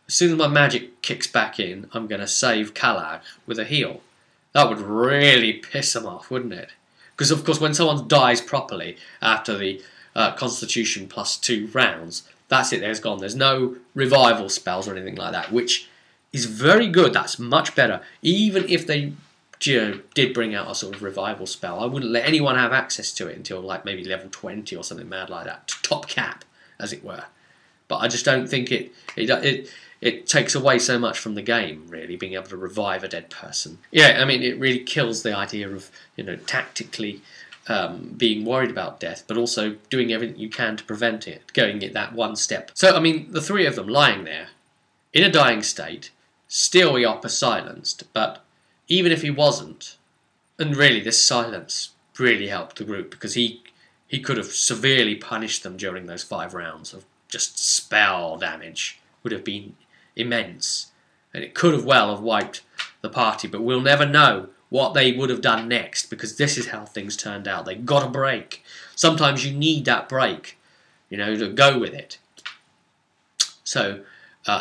as soon as my magic kicks back in, I'm going to save Kalag with a heal. That would really piss him off, wouldn't it? Because, of course, when someone dies properly after the Constitution plus 2 rounds, that's it, there's gone. There's no revival spells or anything like that, which is very good. That's much better. Even if they did bring out a sort of revival spell, I wouldn't let anyone have access to it until like maybe level 20 or something mad like that, to top cap, as it were. But I just don't think it takes away so much from the game, really, being able to revive a dead person. Yeah, I mean, it really kills the idea of, tactically being worried about death, but also doing everything you can to prevent it, going it that one step. So, I mean, the three of them lying there, in a dying state, still Eopa silenced, but even if he wasn't, and really this silence really helped the group, because he could have severely punished them during those 5 rounds of just spell damage, would have been immense, and it could have well have wiped the party, but we'll never know what they would have done next, because this is how things turned out. They got a break. Sometimes you need that break, to go with it. So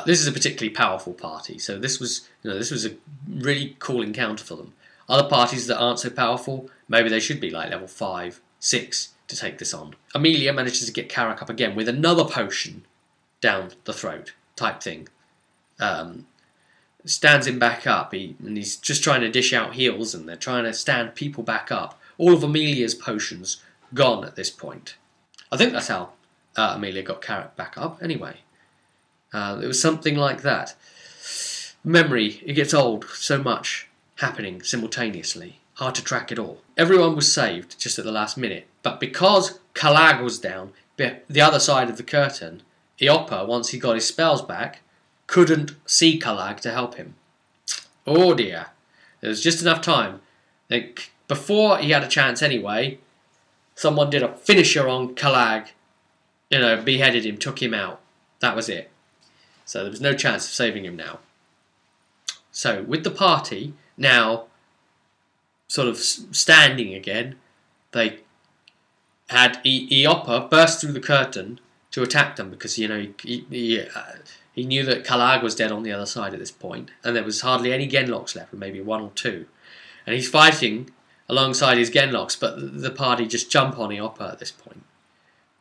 this is a particularly powerful party. So this was a really cool encounter for them. Other parties that aren't so powerful, maybe they should be like level 5, 6 to take this on. Amelia manages to get Karak up again with another potion down the throat type thing. Stands him back up, and he's just trying to dish out heals, and they're trying to stand people back up. All of Amelia's potions gone at this point. I think that's how Amelia got Karak back up anyway. It was something like that. Memory, it gets old, so much happening simultaneously. Hard to track it all. Everyone was saved just at the last minute, but because Kalag was down, the other side of the curtain, Eopa, once he got his spells back, couldn't see Kalag to help him. Oh dear. There was just enough time. Before he had a chance anyway, someone did a finisher on Kalag, beheaded him, took him out. That was it. So there was no chance of saving him now. So with the party now sort of standing again, they had Eopa burst through the curtain to attack them, because he knew that Kalag was dead on the other side at this point, and there was hardly any Genlocks left, maybe 1 or 2. And he's fighting alongside his Genlocks, but the party just jump on Eopa at this point.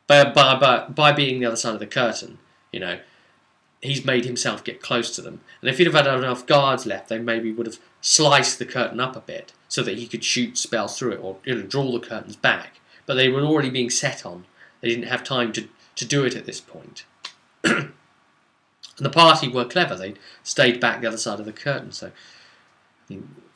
By being the other side of the curtain, he's made himself get close to them. And if he'd have had enough guards left, they maybe would have sliced the curtain up a bit so that he could shoot spells through it, or draw the curtains back. But they were already being set on. They didn't have time to do it at this point. And the party were clever. They stayed back the other side of the curtain. So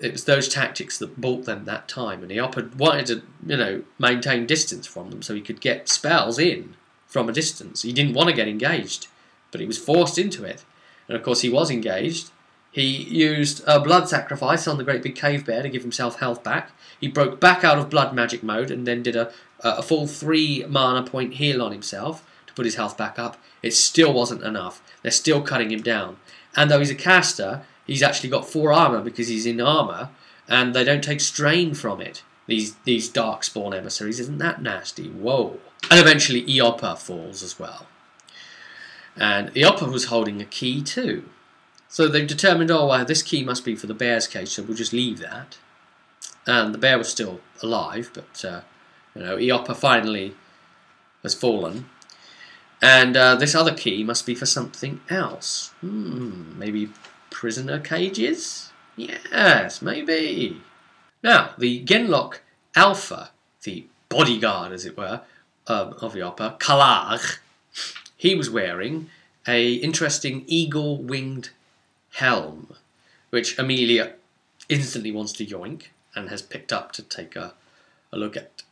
it was those tactics that bought them that time. And Eopa wanted to, maintain distance from them so he could get spells in from a distance. He didn't want to get engaged, but he was forced into it. And of course he was engaged. He used a blood sacrifice on the great big cave bear to give himself health back. He broke back out of blood magic mode and then did a full 3 mana point heal on himself to put his health back up. It still wasn't enough. They're still cutting him down. And though he's a caster, he's actually got 4 armour because he's in armour, and they don't take strain from it. These Darkspawn emissaries, isn't that nasty? Whoa. And eventually Eopa falls as well. And Eopa was holding a key too. So they've determined, this key must be for the bear's cage, so we'll just leave that. And the bear was still alive, but Eopa finally has fallen. And this other key must be for something else. Maybe prisoner cages? Yes, maybe. Now, the Genlock Alpha, the bodyguard, as it were, of Eopa, Kalag, he was wearing a interesting eagle-winged helm, which Amelia instantly wants to yoink and has picked up to take a look at.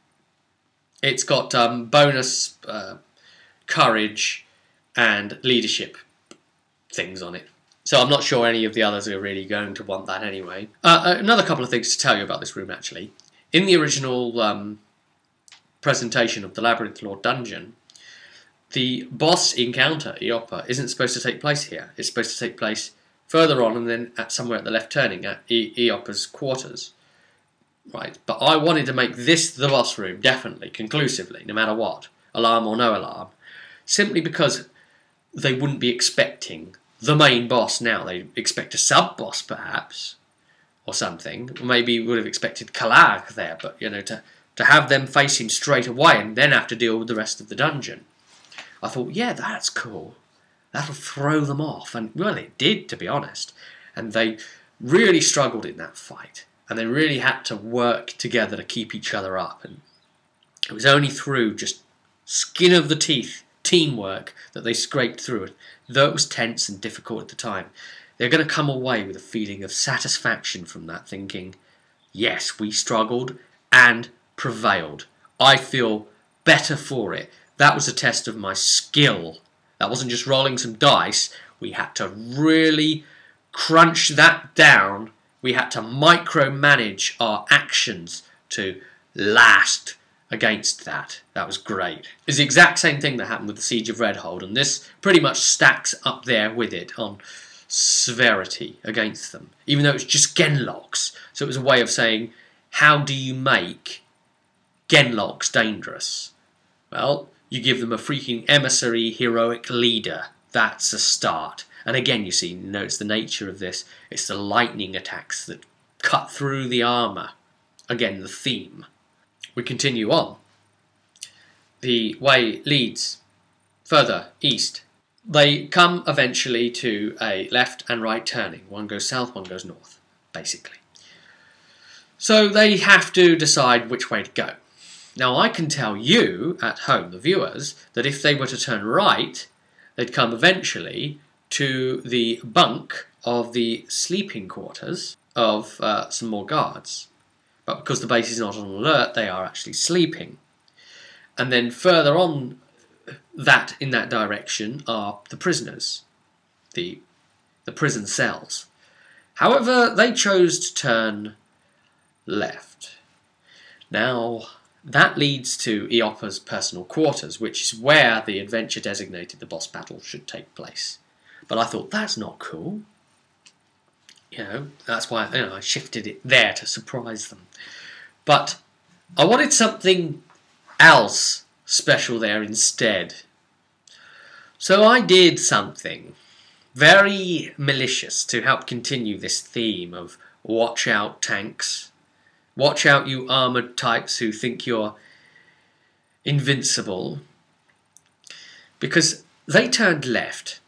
It's got bonus courage and leadership things on it. So I'm not sure any of the others are really going to want that anyway. Another couple of things to tell you about this room, actually. In the original presentation of the Labyrinth Lord dungeon, the boss encounter, Eopa, isn't supposed to take place here. It's supposed to take place further on and then somewhere at the left turning at Eopa's quarters. Right, but I wanted to make this the boss room, definitely, conclusively, no matter what, alarm or no alarm, simply because they wouldn't be expecting the main boss now. They expect a sub-boss, perhaps, or something. Or maybe would have expected Kalag there, but, to have them face him straight away and then have to deal with the rest of the dungeon. I thought, yeah, that's cool. That'll throw them off. And, well, it did, to be honest. And they really struggled in that fight. and they really had to work together to keep each other up. And it was only through just skin of the teeth teamwork that they scraped through it. Though it was tense and difficult at the time, they're going to come away with a feeling of satisfaction from that, thinking, yes, we struggled and prevailed. I feel better for it. That was a test of my skill. That wasn't just rolling some dice. We had to really crunch that down. We had to micromanage our actions to last against that. That was great. It's the exact same thing that happened with the Siege of Redhold, and this pretty much stacks up there with it on severity against them, even though it's just genlocks. So it was a way of saying, how do you make genlocks dangerous? Well, you give them a freaking emissary heroic leader. That's a start. And again, you see, notice the nature of this. It's the lightning attacks that cut through the armour. Again, the theme. We continue on. The way leads further east. They come eventually to a left and right turning. One goes south, one goes north, basically. So they have to decide which way to go. Now I can tell you, at home, the viewers, that if they were to turn right, they'd come eventually to the bunk of the sleeping quarters of some more guards. But because the base is not on alert, they are actually sleeping. And then further on in that direction are the prisoners, the prison cells. However, they chose to turn left. Now, that leads to Eoppa's personal quarters, which is where the adventure designated the boss battle should take place. But I thought, that's not cool. You know, that's why I shifted it there to surprise them. But I wanted something else special there instead. So I did something very malicious to help continue this theme of watch out tanks. Watch out you armoured types who think you're invincible. Because they turned left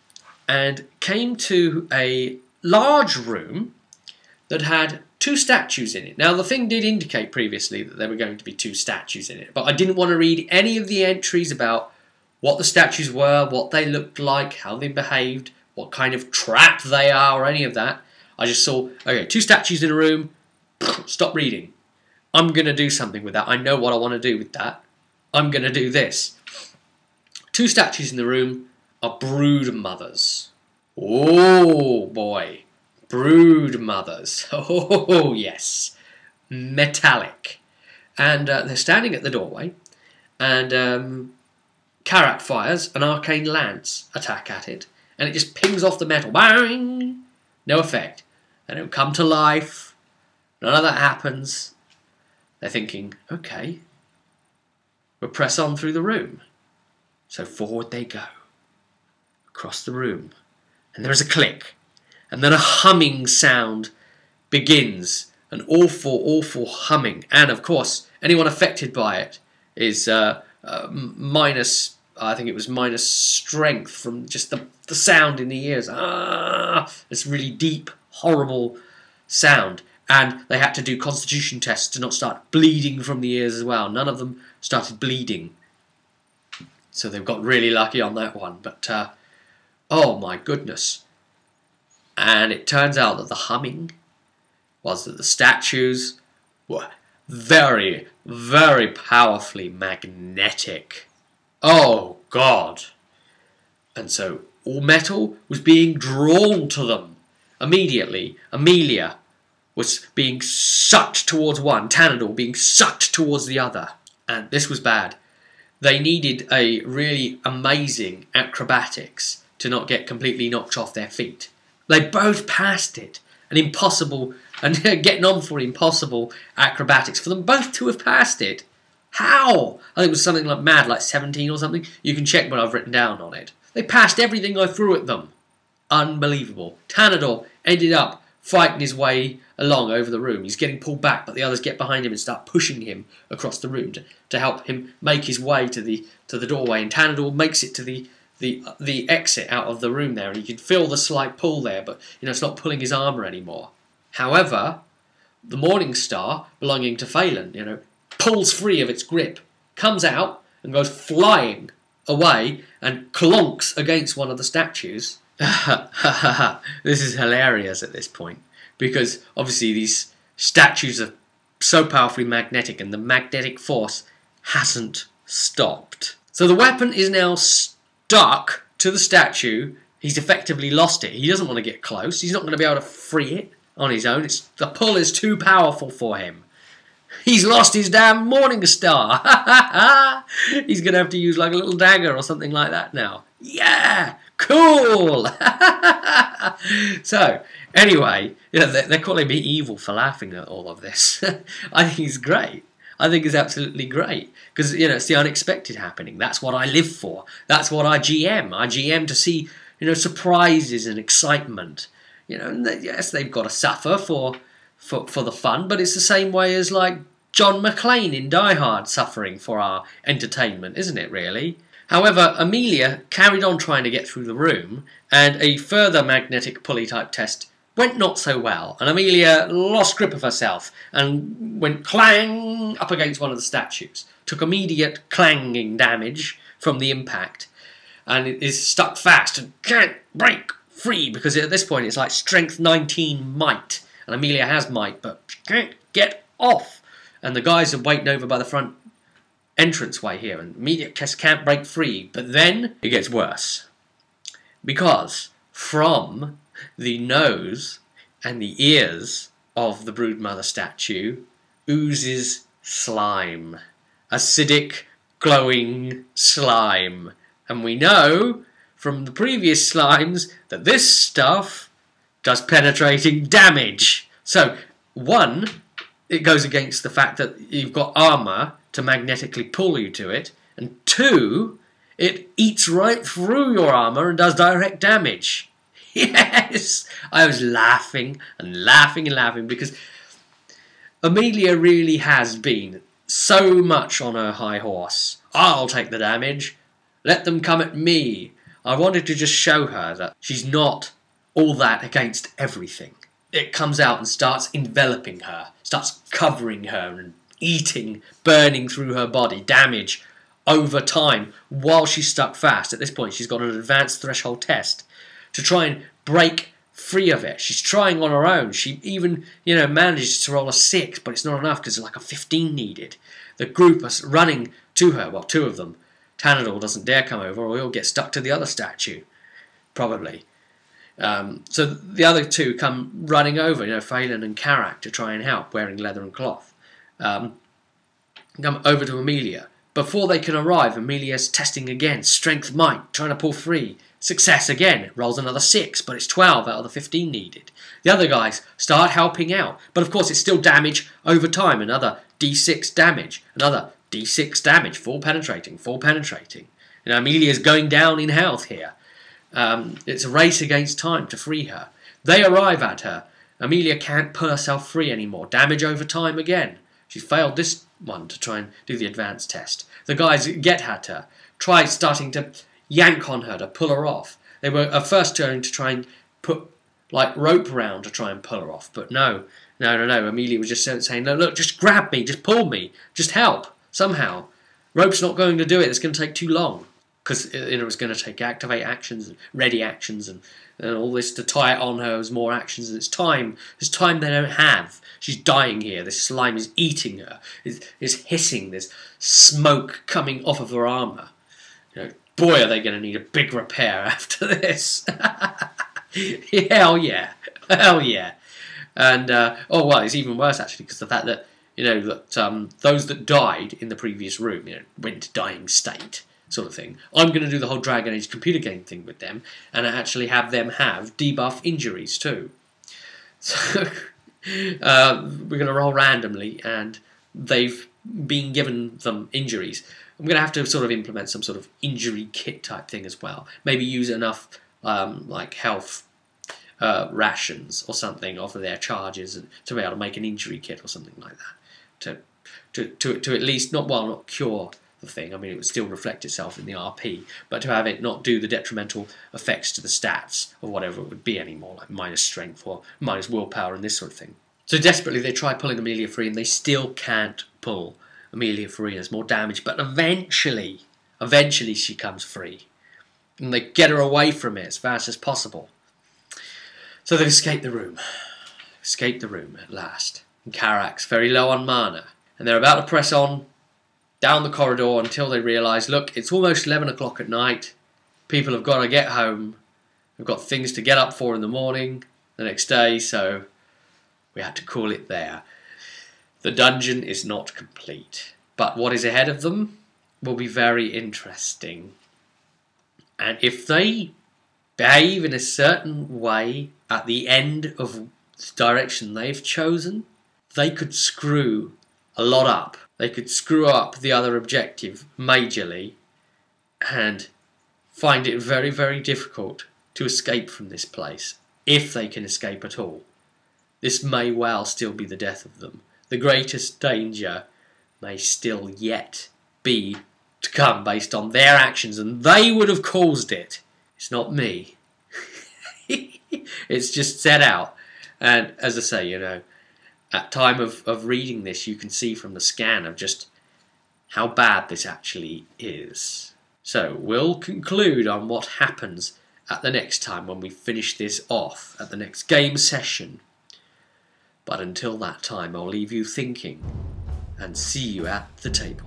and came to a large room that had 2 statues in it. Now the thing did indicate previously that there were going to be 2 statues in it, but I didn't want to read any of the entries about what the statues were, what they looked like, how they behaved, what kind of trap they are, or any of that. I just saw, okay, 2 statues in a room, stop reading. I'm going to do something with that. I know what I want to do with that. I'm going to do this. 2 statues in the room are brood mothers. Oh boy, brood mothers. Oh yes, metallic. And they're standing at the doorway, and Karak fires an arcane lance attack at it, and it just pings off the metal. Bang! No effect. They don't come to life. None of that happens. They're thinking, okay, we'll press on through the room. So forward they go, across the room, and there is a click, and then a humming sound begins, an awful, awful humming, and of course, anyone affected by it is minus, I think it was minus strength from just the sound in the ears. This really deep, horrible sound. And they had to do constitution tests to not start bleeding from the ears as well. None of them started bleeding. So they've got really lucky on that one. But, oh my goodness. And it turns out that the humming was that the statues were very, very powerfully magnetic. Oh, God. And so all metal was being drawn to them immediately. Amelia was being sucked towards one, Tanador being sucked towards the other. And this was bad. They needed a really amazing acrobatics to not get completely knocked off their feet. They both passed it. An impossible, and getting on for impossible acrobatics. For them both to have passed it. How? I think it was something like mad, like 17 or something. You can check what I've written down on it. They passed everything I threw at them. Unbelievable. Tanador ended up fighting his way along over the room. He's getting pulled back, but the others get behind him and start pushing him across the room to help him make his way to the doorway. And Tanador makes it to the exit out of the room there, and you can feel the slight pull there, but it's not pulling his armour anymore. However, the Morning Star, belonging to Phelan, pulls free of its grip, comes out and goes flying away and clonks against one of the statues. This is hilarious at this point, because obviously these statues are so powerfully magnetic and the magnetic force hasn't stopped. So the weapon is now stuck to the statue. He's effectively lost it. He doesn't want to get close. He's not going to be able to free it on his own. The pull is too powerful for him. He's lost his damn Morning Star. He's going to have to use like a little dagger or something like that now. Yeah, cool. So, anyway, they're calling me evil for laughing at all of this. I think it's great. I think it's absolutely great. Because, it's the unexpected happening. That's what I live for. That's what I GM. I GM to see, surprises and excitement. Yes, they've got to suffer for the fun, but it's the same way as like John McClane in Die Hard suffering for our entertainment, isn't it really? However, Amelia carried on trying to get through the room, and a further magnetic pulley type test went not so well, and Amelia lost grip of herself and went clang up against one of the statues, took immediate clanging damage from the impact, and it is stuck fast and can't break free, because at this point it's like strength 19 might. And Amelia has might, but she can't get off. And the guys are waiting over by the front entranceway here, and Amelia just can't break free. But then it gets worse. Because from the nose and the ears of the Broodmother statue oozes slime. Acidic, glowing slime. And we know from the previous slimes that this stuff does penetrating damage. So, one, it goes against the fact that you've got armour to magnetically pull you to it, and two, it eats right through your armour and does direct damage. Yes! I was laughing and laughing and laughing, because Amelia really has been so much on her high horse. I'll take the damage. Let them come at me. I wanted to just show her that she's not all that against everything. It comes out and starts enveloping her, starts covering her and eating, burning through her body, damage over time while she's stuck fast. At this point, she's got an advanced threshold test to try and break free of it. She's trying on her own. She even, manages to roll a 6, but it's not enough because there's like a 15 needed. The group are running to her, well, two of them. Tanador doesn't dare come over or he'll get stuck to the other statue, probably. So the other two come running over, Phelan and Karak, to try and help, wearing leather and cloth. Come over to Amelia. Before they can arrive, Amelia's testing again. Strength might, trying to pull free. Success again. It rolls another 6, but it's 12 out of the 15 needed. The other guys start helping out, but of course it's still damage over time. Another D6 damage. Another D6 damage. Full penetrating. Full penetrating. Amelia's going down in health here. It's a race against time to free her. They arrive at her. Amelia can't pull herself free anymore. Damage over time again. She's failed this one to try and do the advanced test. The guys get at her. Try starting to yank on her to pull her off. They were first turning to try and put like rope around to try and pull her off. But no. Amelia was just saying, no, look, just grab me, just pull me, just help, somehow. Rope's not going to do it. It's going to take too long. Because it's going to take activate actions and ready actions and all this to tie it on her as more actions. And it's time. There's time they don't have. She's dying here. This slime is eating her. It's hissing. There's smoke coming off of her armour. Boy, are they going to need a big repair after this. Hell yeah. Hell yeah. And, well, it's even worse actually, because the fact that, that those that died in the previous room, went into dying state. Sort of thing. I'm going to do the whole Dragon Age computer game thing with them and actually have them have debuff injuries too. So we're going to roll randomly and they've been given them injuries. I'm going to have to sort of implement some sort of injury kit type thing as well. Maybe use enough like health rations or something off of their charges and to be able to make an injury kit or something like that to at least not cure the thing. I mean, it would still reflect itself in the RP, but to have it not do the detrimental effects to the stats or whatever it would be anymore, like minus strength or minus willpower and this sort of thing. So desperately they try pulling Amelia free, and they still can't pull Amelia free. There's more damage, but eventually she comes free. And they get her away from it as fast as possible. So they've escaped the room. Escaped the room at last. And Karak's very low on mana. And they're about to press on down the corridor until they realise, look, it's almost 11 o'clock at night. People have got to get home. We've got things to get up for in the morning, the next day, so we had to call it there. The dungeon is not complete, but what is ahead of them will be very interesting. And if they behave in a certain way at the end of the direction they've chosen, they could screw a lot up. They could screw up the other objective majorly and find it very, very difficult to escape from this place, if they can escape at all. This may well still be the death of them. The greatest danger may still yet be to come based on their actions, and they would have caused it. It's not me. It's just set out. And as I say, you know, at time of reading this, you can see from the scan of just how bad this actually is. So we'll conclude on what happens at the next time when we finish this off, at the next game session. But until that time, I'll leave you thinking, and see you at the table.